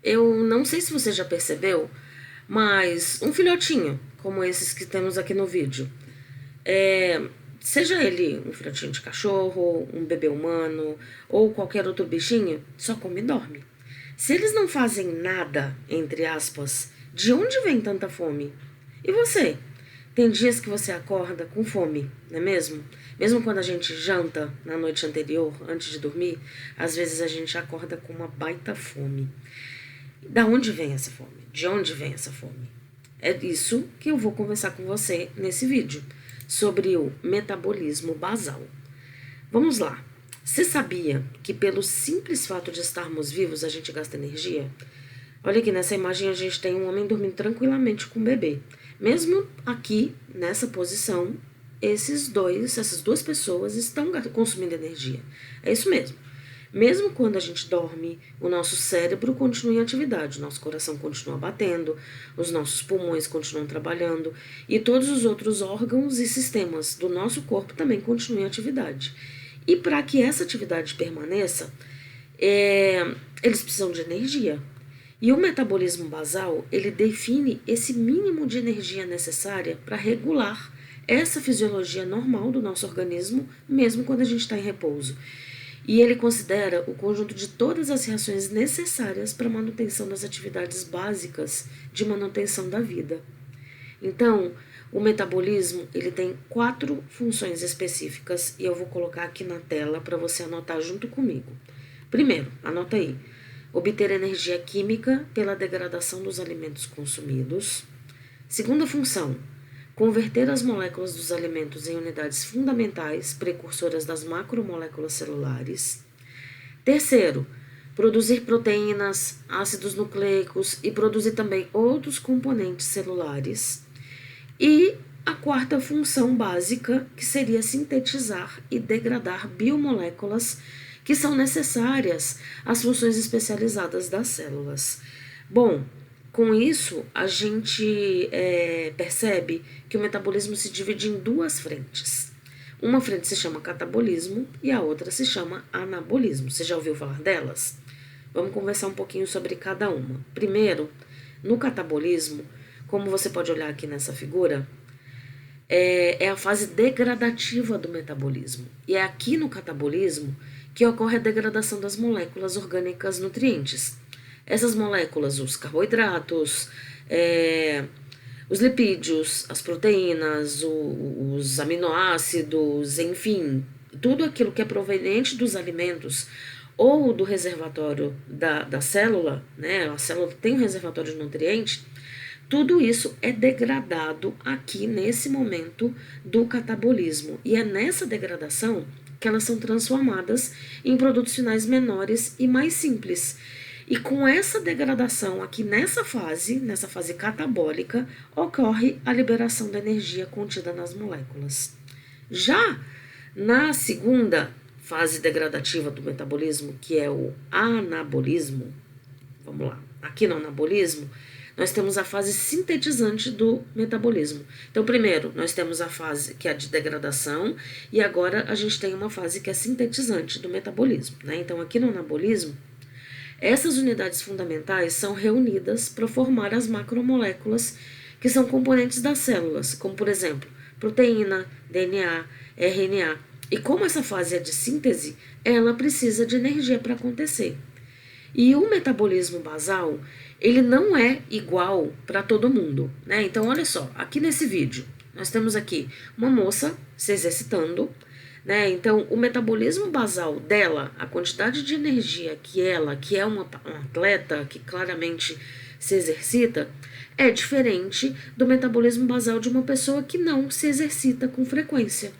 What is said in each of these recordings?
eu não sei se você já percebeu, mas um filhotinho, como esses que temos aqui no vídeo, é, seja ele um filhotinho de cachorro, um bebê humano ou qualquer outro bichinho, só come e dorme. Se eles não fazem nada, entre aspas, de onde vem tanta fome? E você? Tem dias que você acorda com fome, não é mesmo? Mesmo quando a gente janta na noite anterior, antes de dormir, às vezes a gente acorda com uma baita fome. Da onde vem essa fome? De onde vem essa fome? É isso que eu vou conversar com você nesse vídeo, sobre o metabolismo basal. Vamos lá. Você sabia que pelo simples fato de estarmos vivos a gente gasta energia? Olha aqui, nessa imagem a gente tem um homem dormindo tranquilamente com um bebê. Mesmo aqui, nessa posição, essas duas pessoas estão consumindo energia. É isso mesmo. Mesmo quando a gente dorme, o nosso cérebro continua em atividade, nosso coração continua batendo, os nossos pulmões continuam trabalhando e todos os outros órgãos e sistemas do nosso corpo também continuam em atividade. E para que essa atividade permaneça, eles precisam de energia. E o metabolismo basal, ele define esse mínimo de energia necessária para regular essa fisiologia normal do nosso organismo, mesmo quando a gente está em repouso. E ele considera o conjunto de todas as reações necessárias para a manutenção das atividades básicas de manutenção da vida. Então, o metabolismo ele tem 4 funções específicas e eu vou colocar aqui na tela para você anotar junto comigo. Primeiro, anota aí. Obter energia química pela degradação dos alimentos consumidos. Segunda função, converter as moléculas dos alimentos em unidades fundamentais, precursoras das macromoléculas celulares. Terceiro, produzir proteínas, ácidos nucleicos e produzir também outros componentes celulares. E a quarta função básica, que seria sintetizar e degradar biomoléculas que são necessárias às funções especializadas das células. Bom, com isso, a gente percebe que o metabolismo se divide em 2 frentes. Uma frente se chama catabolismo e a outra se chama anabolismo. Você já ouviu falar delas? Vamos conversar um pouquinho sobre cada uma. Primeiro, no catabolismo, como você pode olhar aqui nessa figura, é a fase degradativa do metabolismo. E é aqui no catabolismo que ocorre a degradação das moléculas orgânicas nutrientes. Essas moléculas, os carboidratos, os lipídios, as proteínas, os aminoácidos, enfim, tudo aquilo que é proveniente dos alimentos ou do reservatório da célula, né? A célula tem um reservatório de nutrientes, tudo isso é degradado aqui nesse momento do catabolismo. E é nessa degradação que elas são transformadas em produtos finais menores e mais simples. E com essa degradação aqui nessa fase catabólica, ocorre a liberação da energia contida nas moléculas. Já na segunda fase degradativa do metabolismo, que é o anabolismo, vamos lá, aqui no anabolismo, nós temos a fase sintetizante do metabolismo. Então, primeiro, nós temos a fase que é a de degradação e agora a gente tem uma fase que é sintetizante do metabolismo, né? Então, aqui no anabolismo, essas unidades fundamentais são reunidas para formar as macromoléculas que são componentes das células, como, por exemplo, proteína, DNA, RNA. E como essa fase é de síntese, ela precisa de energia para acontecer. E o metabolismo basal, ele não é igual para todo mundo, né? Então, olha só, aqui nesse vídeo, nós temos aqui uma moça se exercitando, né? Então, o metabolismo basal dela, a quantidade de energia que ela, que é uma atleta, que claramente se exercita, é diferente do metabolismo basal de uma pessoa que não se exercita com frequência.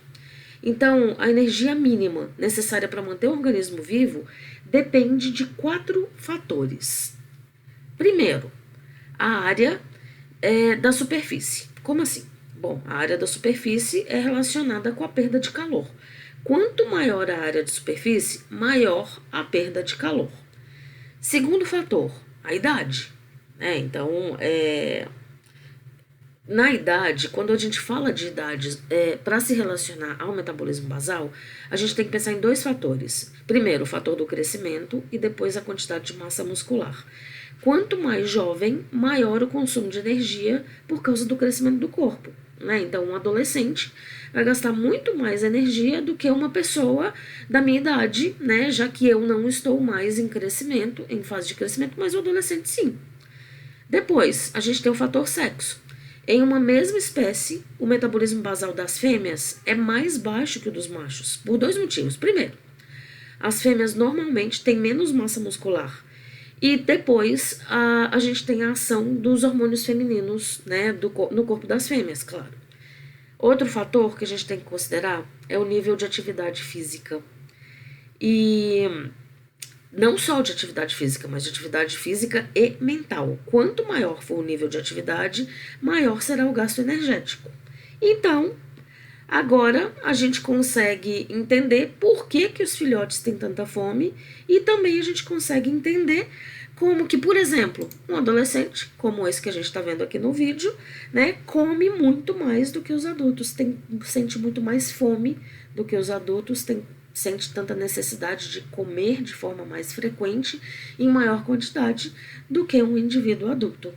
Então, a energia mínima necessária para manter o organismo vivo depende de 4 fatores. Primeiro, a área da superfície. Como assim? Bom, a área da superfície é relacionada com a perda de calor. Quanto maior a área de superfície, maior a perda de calor. Segundo fator, a idade. Então, Na idade, quando a gente fala de idades, para se relacionar ao metabolismo basal, a gente tem que pensar em dois fatores. Primeiro, o fator do crescimento e depois a quantidade de massa muscular. Quanto mais jovem, maior o consumo de energia por causa do crescimento do corpo. Né? Então, um adolescente vai gastar muito mais energia do que uma pessoa da minha idade, né? Já que eu não estou mais em crescimento, em fase de crescimento, mas o adolescente sim. Depois, a gente tem o fator sexo. Em uma mesma espécie, o metabolismo basal das fêmeas é mais baixo que o dos machos, por dois motivos. Primeiro, as fêmeas normalmente têm menos massa muscular. E depois, a gente tem a ação dos hormônios femininos, né, no corpo das fêmeas, claro. Outro fator que a gente tem que considerar é o nível de atividade física. E não só de atividade física, mas de atividade física e mental. Quanto maior for o nível de atividade, maior será o gasto energético. Então, agora a gente consegue entender por que os filhotes têm tanta fome e também a gente consegue entender como que, por exemplo, um adolescente, como esse que a gente está vendo aqui no vídeo, né, come muito mais do que os adultos, sente muito mais fome do que os adultos, sente tanta necessidade de comer de forma mais frequente, em maior quantidade, do que um indivíduo adulto.